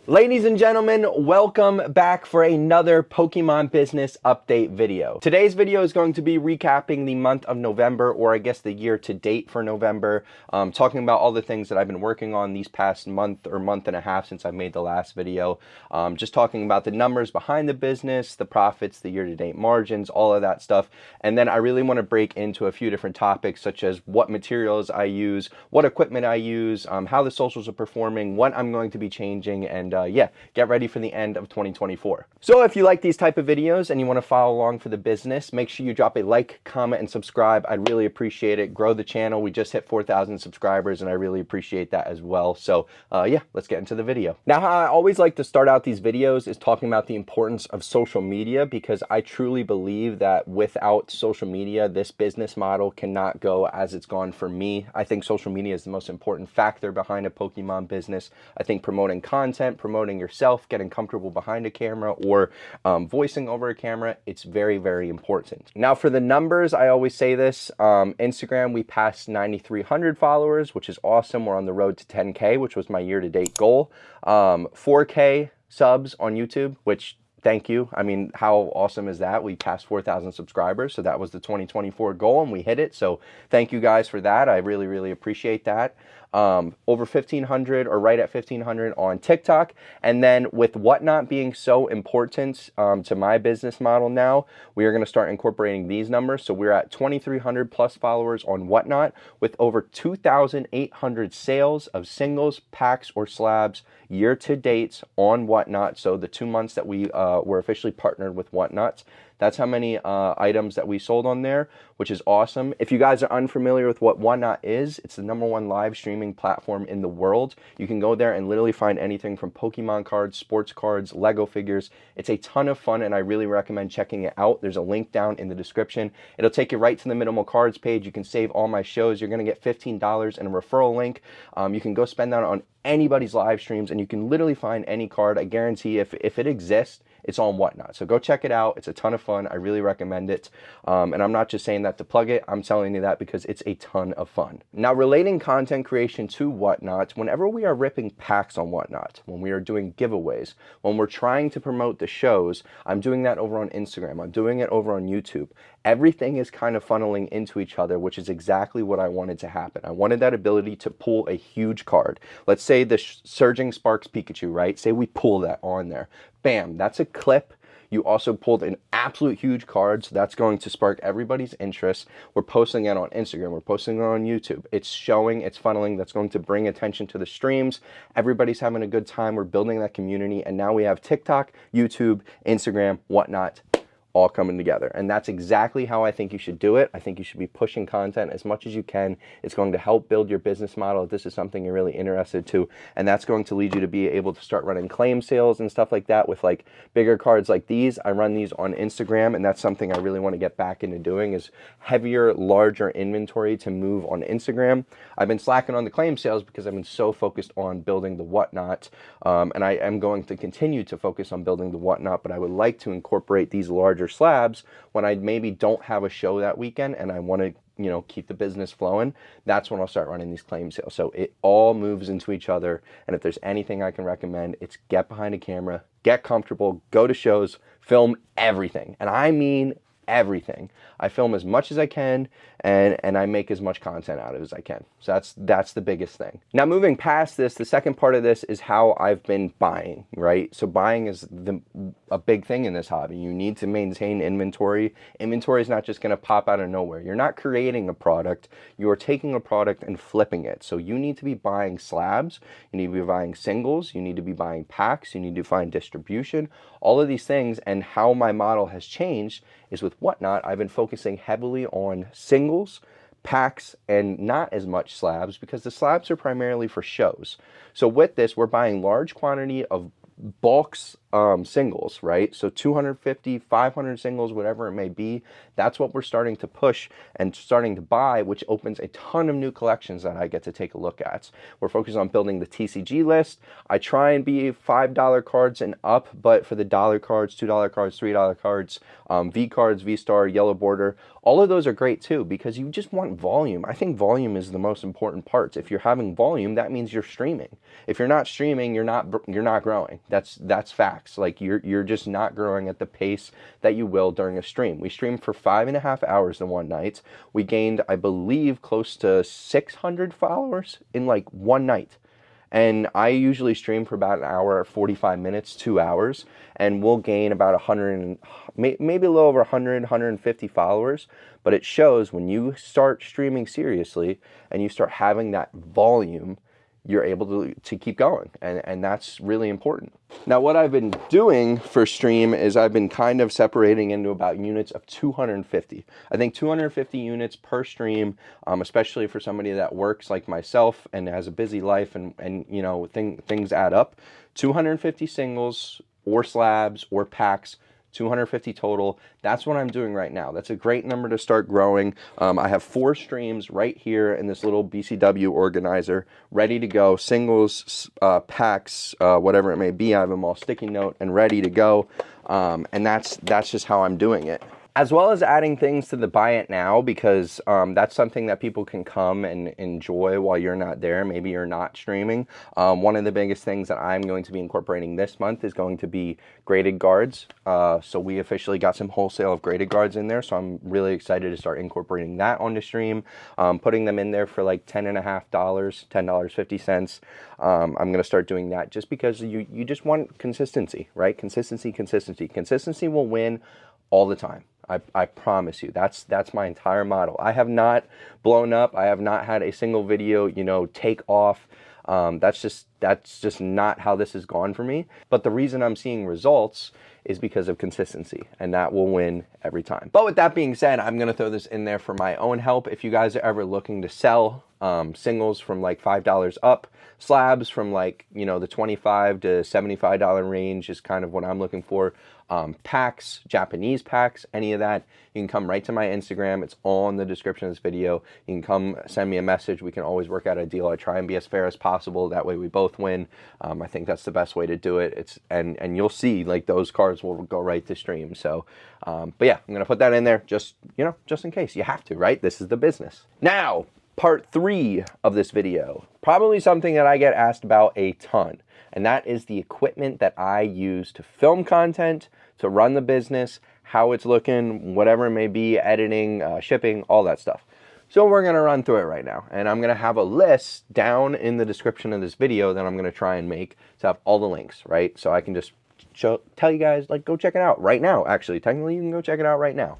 Ladies and gentlemen, welcome back for another Pokemon business update video. Today's video is going to be recapping the month of November, or I guess the year to date for November, talking about all the things that I've been working on these past month or month and a half since I made the last video. Just talking about the numbers behind the business, the profits, the year-to-date margins, all of that stuff. And then I really want to break into a few different topics, such as what materials I use, what equipment I use, how the socials are performing, what I'm going to be changing, and yeah, get ready for the end of 2024. So if you like these type of videos and you want to follow along for the business, make sure you drop a like, comment, and subscribe. I'd really appreciate it. Grow the channel. We just hit 4,000 subscribers, and I really appreciate that as well. So yeah, let's get into the video. Now, how I always like to start out these videos is talking about the importance of social media, because I truly believe that without social media, this business model cannot go as it's gone for me. I think social media is the most important factor behind a Pokemon business. I think promoting content, promoting yourself, getting comfortable behind a camera, or voicing over a camera, it's very, very important. Now for the numbers, I always say this, Instagram, we passed 9,300 followers, which is awesome. We're on the road to 10K, which was my year-to-date goal. 4K subs on YouTube, which thank you. I mean, how awesome is that? We passed 4,000 subscribers, so that was the 2024 goal, and we hit it. So thank you guys for that. I really, really appreciate that. Over 1,500 or right at 1,500 on TikTok. And then with Whatnot being so important to my business model now, we are going to start incorporating these numbers. So we're at 2,300 plus followers on Whatnot with over 2,800 sales of singles, packs, or slabs year to date on Whatnot. So the 2 months that we were officially partnered with Whatnot, that's how many items that we sold on there, which is awesome. If you guys are unfamiliar with what Whatnot is, it's the #1 live streaming platform in the world. You can go there and literally find anything from Pokemon cards, sports cards, Lego figures. It's a ton of fun, and I really recommend checking it out. There's a link down in the description. It'll take you right to the minimal cards page. You can save all my shows. You're going to get $15 in a referral link. You can go spend that on anybody's live streams, and you can literally find any card. I guarantee if it exists, it's on Whatnot. So go check it out. It's a ton of fun. I really recommend it. And I'm not just saying that to plug it. I'm telling you that because it's a ton of fun. Now, relating content creation to Whatnot, whenever we are ripping packs on Whatnot, when we are doing giveaways, when we're trying to promote the shows, I'm doing that over on Instagram. I'm doing it over on YouTube. Everything is kind of funneling into each other, which is exactly what I wanted to happen. I wanted that ability to pull a huge card. Let's say the Surging Sparks Pikachu, right? Say we pull that on there. Bam, that's a clip. You also pulled an absolute huge card, so that's going to spark everybody's interest. We're posting it on Instagram. We're posting it on YouTube. It's showing, it's funneling. That's going to bring attention to the streams. Everybody's having a good time. We're building that community, and now we have TikTok, YouTube, Instagram, Whatnot, all coming together. And that's exactly how I think you should do it. I think you should be pushing content as much as you can. It's going to help build your business model if this is something you're really interested to. And that's going to lead you to be able to start running claim sales and stuff like that with like bigger cards like these. I run these on Instagram, and that's something I really want to get back into doing, is heavier, larger inventory to move on Instagram. I've been slacking on the claim sales because I've been so focused on building the Whatnot. And I am going to continue to focus on building the Whatnot, but I would like to incorporate these larger slabs when I maybe don't have a show that weekend and I want to, you know, keep the business flowing. That's when I'll start running these claim sales. So it all moves into each other. And if there's anything I can recommend, it's get behind a camera, get comfortable, go to shows, film everything. And I mean everything. I film as much as I can, and I make as much content out of it as I can. So that's the biggest thing. Now, moving past this, the second part of this is how I've been buying, right? So buying is a big thing in this hobby. You need to maintain inventory. Inventory is not just going to pop out of nowhere. You're not creating a product. You are taking a product and flipping it. So you need to be buying slabs. You need to be buying singles. You need to be buying packs. You need to find distribution. All of these things, and how my model has changed is with Whatnot, I've been focusing heavily on singles, packs, and not as much slabs, because the slabs are primarily for shows. So with this, we're buying large quantity of bulks singles, right? So 250, 500 singles, whatever it may be. That's what we're starting to push and starting to buy, which opens a ton of new collections that I get to take a look at. We're focused on building the TCG list. I try and be $5 cards and up, but for the dollar cards, $2 cards, $3 cards, V cards, V Star, yellow border, all of those are great too, because you just want volume. I think volume is the most important part. If you're having volume, that means you're streaming. If you're not streaming, you're not growing. That's facts. Like you're just not growing at the pace that you will during a stream. We streamed for 5.5 hours in one night. We gained, I believe, close to 600 followers in like one night. And I usually stream for about an hour, 45 minutes, 2 hours, and we'll gain about 100, maybe a little over 100, 150 followers. But it shows when you start streaming seriously and you start having that volume, you're able to keep going, and that's really important. Now, what I've been doing for stream is I've been kind of separating into about units of 250. I think 250 units per stream, especially for somebody that works like myself and has a busy life and you know, things add up. 250 singles or slabs or packs, 250 total. That's what I'm doing right now. That's a great number to start growing. I have 4 streams right here in this little BCW organizer ready to go. Singles, packs, whatever it may be. I have them all sticky note and ready to go. And that's just how I'm doing it. As well as adding things to the buy it now, because that's something that people can come and enjoy while you're not there. Maybe you're not streaming. One of the biggest things that I'm going to be incorporating this month is going to be graded guards. So we officially got some wholesale of graded guards in there. So I'm really excited to start incorporating that onto stream, putting them in there for like $10.50, $10.50. I'm going to start doing that just because you just want consistency, right? Consistency. Consistency will win all the time. I promise you, that's my entire model. I have not blown up. I have not had a single video, you know, take off. That's just not how this has gone for me. But the reason I'm seeing results is because of consistency, and that will win every time. But with that being said, I'm going to throw this in there for my own help. If you guys are ever looking to sell singles from like $5 up, slabs from like, you know, the $25 to $75 range is kind of what I'm looking for. Packs, Japanese packs, any of that, you can come right to my Instagram. It's all in the description of this video. You can come send me a message. We can always work out a deal. I try and be as fair as possible. That way we both win. I think that's the best way to do it. And you'll see like those cards will go right to stream. So, but yeah, I'm going to put that in there just, you know, just in case. You have to, right? This is the business. Now, part 3 of this video, probably something that I get asked about a ton, and that is the equipment that I use to film content, to run the business, how it's looking, whatever it may be, editing, shipping, all that stuff. So we're going to run through it right now, and I'm going to have a list down in the description of this video that I'm going to try and make to have all the links, right? So I can just tell you guys, like, go check it out right now. Actually, technically, you can go check it out right now.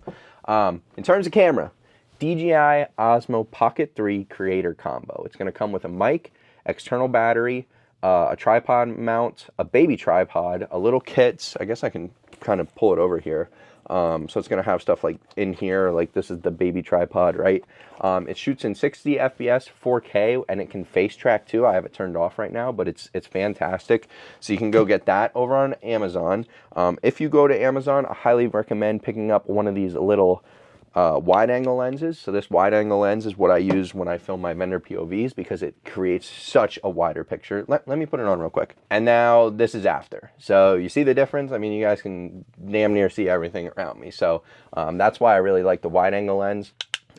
In terms of camera, DJI Osmo Pocket 3 Creator Combo. It's going to come with a mic, external battery, a tripod mount, a baby tripod, a little kit. I guess I can kind of pull it over here. So it's going to have stuff like in here, like this is the baby tripod, right? It shoots in 60 FPS, 4K, and it can face track too. I have it turned off right now, but it's fantastic. So you can go get that over on Amazon. If you go to Amazon, I highly recommend picking up one of these little wide angle lenses. So this wide angle lens is what I use when I film my vendor POVs because it creates such a wider picture. Let me put it on real quick. And now this is after. So you see the difference? I mean, you guys can damn near see everything around me. So that's why I really like the wide angle lens.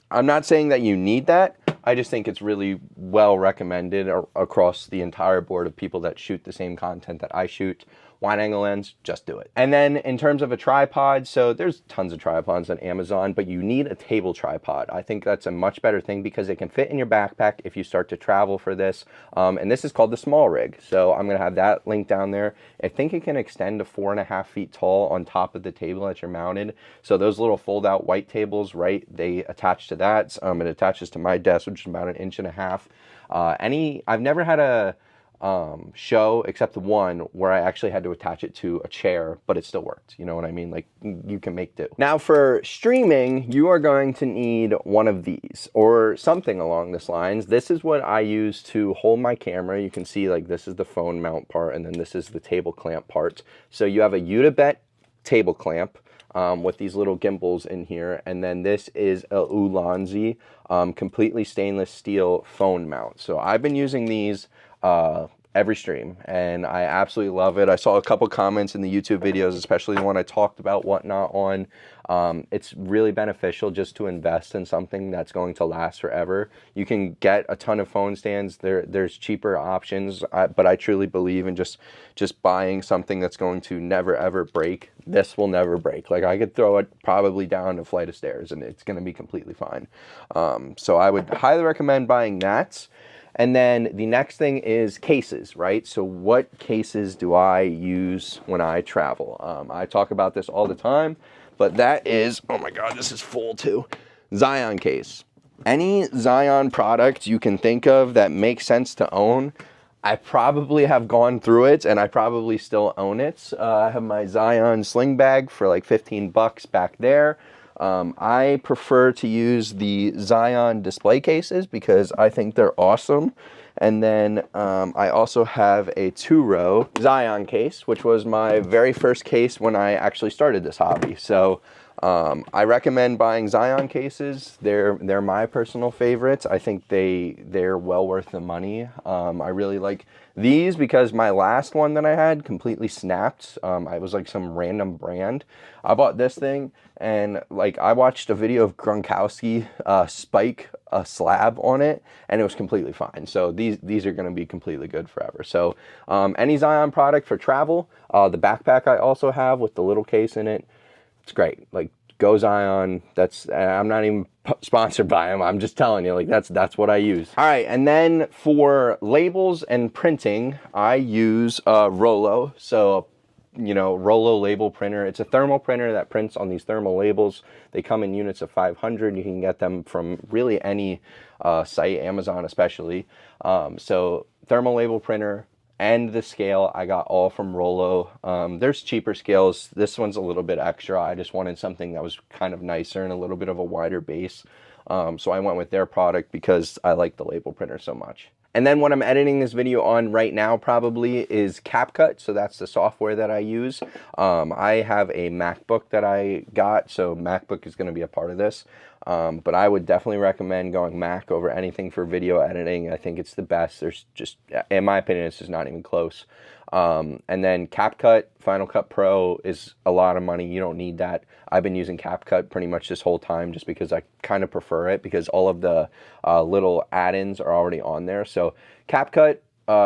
I'm not saying that you need that. I just think it's really well recommended across the entire board of people that shoot the same content that I shoot. Wide angle lens, just do it. And then in terms of a tripod, so there's tons of tripods on Amazon, but you need a table tripod. I think that's a much better thing because it can fit in your backpack if you start to travel for this. And this is called the small rig. So I'm gonna have that link down there. I think it can extend to 4.5 feet tall on top of the table that you're mounted. So those little fold out white tables, right, they attach to that. It attaches to my desk, which is about 1.5 inches. I've never had a show, except the one where I actually had to attach it to a chair, but it still worked. You know what I mean? Like, you can make do. Now for streaming, you are going to need one of these or something along this lines. This is what I use to hold my camera. You can see, like, this is the phone mount part, and then this is the table clamp part. So you have a Unibet table clamp with these little gimbals in here, and then this is a Ulanzi completely stainless steel phone mount. So I've been using these every stream, and I absolutely love it. I saw a couple comments in the YouTube videos, especially the one I talked about whatnot on. It's really beneficial just to invest in something that's going to last forever. You can get a ton of phone stands. There's cheaper options, but I truly believe in just buying something that's going to never ever break. This will never break. Like, I could throw it probably down a flight of stairs and it's going to be completely fine. So I would highly recommend buying that. And then the next thing is cases, right? So what cases do I use when I travel? I talk about this all the time, but that is, oh my God, this is full too. Xeon case. Any Xeon product you can think of that makes sense to own, I probably have gone through it and I probably still own it. I have my Xeon sling bag for like 15 bucks back there. I prefer to use the Xeon display cases because I think they're awesome. And then I also have a 2-row Xeon case, which was my very first case when I actually started this hobby. So I recommend buying Xeon cases. They're my personal favorites. I think they're well worth the money. I really like these because my last one that I had completely snapped. I was like some random brand. I bought this thing and like I watched a video of Gronkowski spike a slab on it and it was completely fine. So these are going to be completely good forever. So any Xeon product for travel. The backpack I also have with the little case in it. It's great. Like, go Xeon. I'm not even sponsored by them. I'm just telling you, like, that's what I use. All right, and then for labels and printing, I use Rollo. So, you know, Rollo label printer. It's a thermal printer that prints on these thermal labels. They come in units of 500. You can get them from really any site, Amazon especially. So thermal label printer. And the scale I got all from Rollo. There's cheaper scales. This one's a little bit extra. I just wanted something that was kind of nicer and a little bit of a wider base. So I went with their product because I like the label printer so much. And then what I'm editing this video on right now probably is CAPCUT. So that's the software that I use. I have a MacBook that I got, so MacBook is going to be a part of this. But I would definitely recommend going Mac over anything for video editing. I think it's the best. There's just, in my opinion, it's just not even close. And then CAPCUT, Final Cut Pro is a lot of money. You don't need that. I've been using CAPCUT pretty much this whole time just because I kind of prefer it because all of the little add-ins are already on there. So CAPCUT,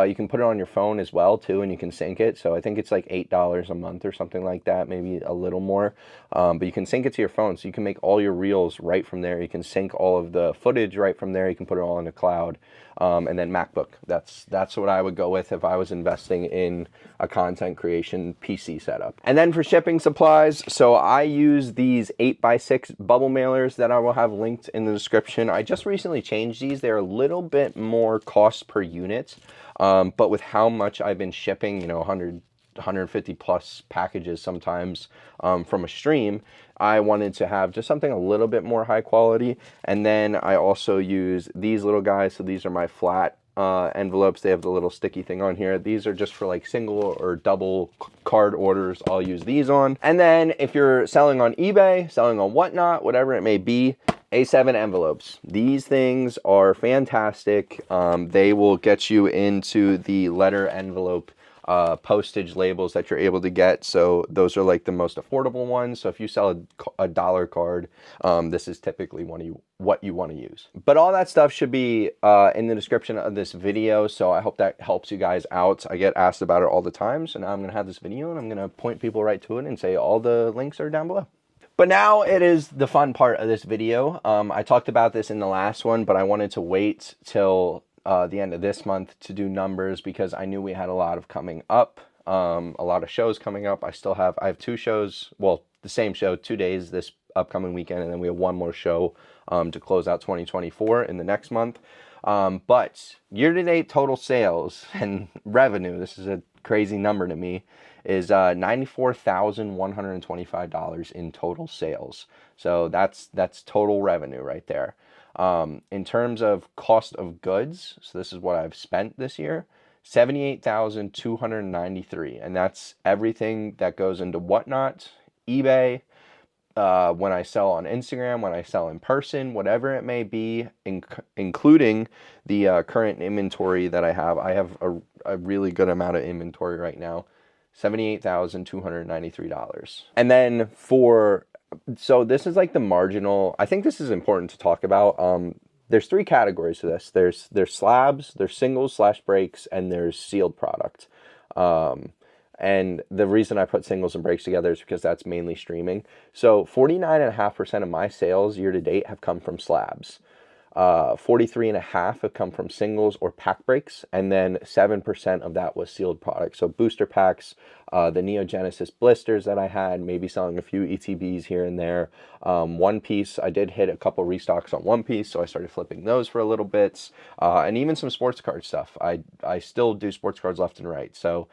you can put it on your phone as well too, and you can sync it. So I think it's like $8 a month or something like that, maybe a little more. But you can sync it to your phone, so you can make all your reels right from there. You can sync all of the footage right from there. You can put it all in the cloud. And then MacBook. That's what I would go with if I was investing in a content creation PC setup. And then for shipping supplies, so I use these 8x6 bubble mailers that I will have linked in the description. I just recently changed these. They're a little bit more cost per unit. But with how much I've been shipping, you know, 150 plus packages sometimes from a stream, I wanted to have just something a little bit more high quality. And then I also use these little guys. So these are my flat envelopes. They have the little sticky thing on here. These are just for like single or double card orders. I'll use these on. And then if you're selling on eBay, selling on whatnot, whatever it may be, A7 envelopes. These things are fantastic. They will get you into the letter envelope postage labels that you're able to get. So those are like the most affordable ones. So if you sell a dollar card, this is typically what you want to use. But all that stuff should be in the description of this video. So I hope that helps you guys out. I get asked about it all the time. So now I'm going to have this video and I'm going to point people right to it and say all the links are down below. But now it is the fun part of this video. I talked about this in the last one, but I wanted to wait till the end of this month to do numbers because I knew we had a lot of coming up, a lot of shows coming up. I have 2 shows, well, the same show, 2 days this upcoming weekend, and then we have one more show to close out 2024 in the next month. But year-to-date total sales and revenue, this is a crazy number to me, is $94,125 in total sales. So that's total revenue right there. In terms of cost of goods, so this is what I've spent this year, 78,293, and that's everything that goes into Whatnot, eBay, when I sell on Instagram, when I sell in person, whatever it may be, including the current inventory that I have. I have a really good amount of inventory right now, $78,293. And then so this is like the marginal, I think this is important to talk about. There's three categories to this. There's slabs, there's singles / breaks, and there's sealed product. And the reason I put singles and breaks together is because that's mainly streaming. So 49.5% of my sales year to date have come from slabs. 43.5% have come from singles or pack breaks, and then 7% of that was sealed products. So booster packs, the Neo Genesis blisters that I had, maybe selling a few ETBs here and there. One Piece, I did hit a couple restocks on One Piece, so I started flipping those for a little bit, and even some sports card stuff. I still do sports cards left and right. So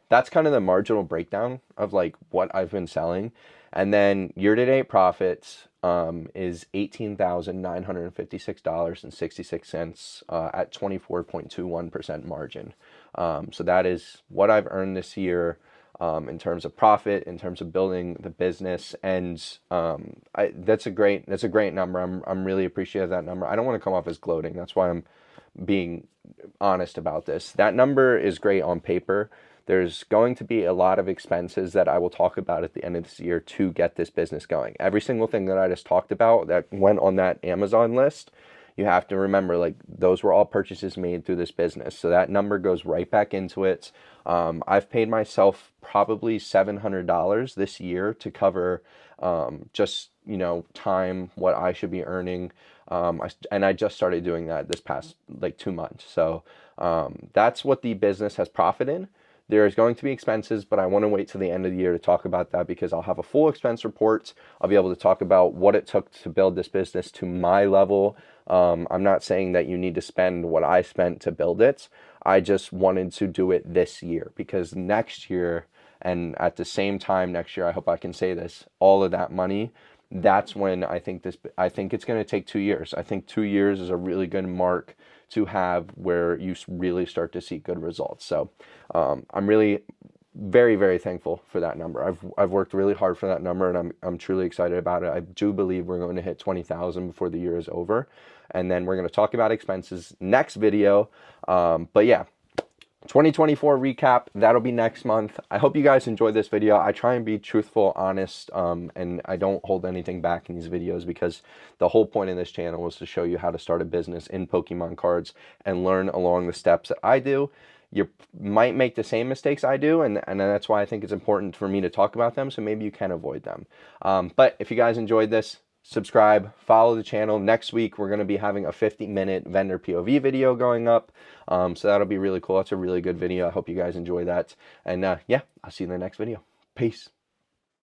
that's kind of the marginal breakdown of like what I've been selling. And then year-to-date profits is $18,956.66 at 24.21% margin. So that is what I've earned this year in terms of profit, in terms of building the business, and that's a great number. I'm really appreciative of that number. I don't want to come off as gloating. That's why I'm being honest about this. That number is great on paper. There's going to be a lot of expenses that I will talk about at the end of this year to get this business going. Every single thing that I just talked about that went on that Amazon list, you have to remember, like, those were all purchases made through this business. So that number goes right back into it. I've paid myself probably $700 this year to cover just, time, what I should be earning. And I just started doing that this past, 2 months. So that's what the business has profit in. There's going to be expenses, but I want to wait till the end of the year to talk about that because I'll have a full expense report. I'll be able to talk about what it took to build this business to my level. I'm not saying that you need to spend what I spent to build it. I just wanted to do it this year because next year, and at the same time next year, I hope I can say this, all of that money, that's when I think it's going to take 2 years. I think 2 years is a really good mark to have where you really start to see good results. So I'm really very, very thankful for that number. I've worked really hard for that number, and I'm truly excited about it. I do believe we're going to hit 20,000 before the year is over, and then we're going to talk about expenses next video. But yeah, 2024 recap, that'll be next month. I hope you guys enjoyed this video. I try and be truthful, honest, and I don't hold anything back in these videos because the whole point of this channel was to show you how to start a business in Pokemon cards and learn along the steps that I do. You might make the same mistakes I do, and that's why I think it's important for me to talk about them, so maybe you can avoid them. But if you guys enjoyed this, subscribe, follow the channel. Next week, we're going to be having a 50-minute vendor POV video going up. So that'll be really cool. That's a really good video. I hope you guys enjoy that. And yeah, I'll see you in the next video. Peace.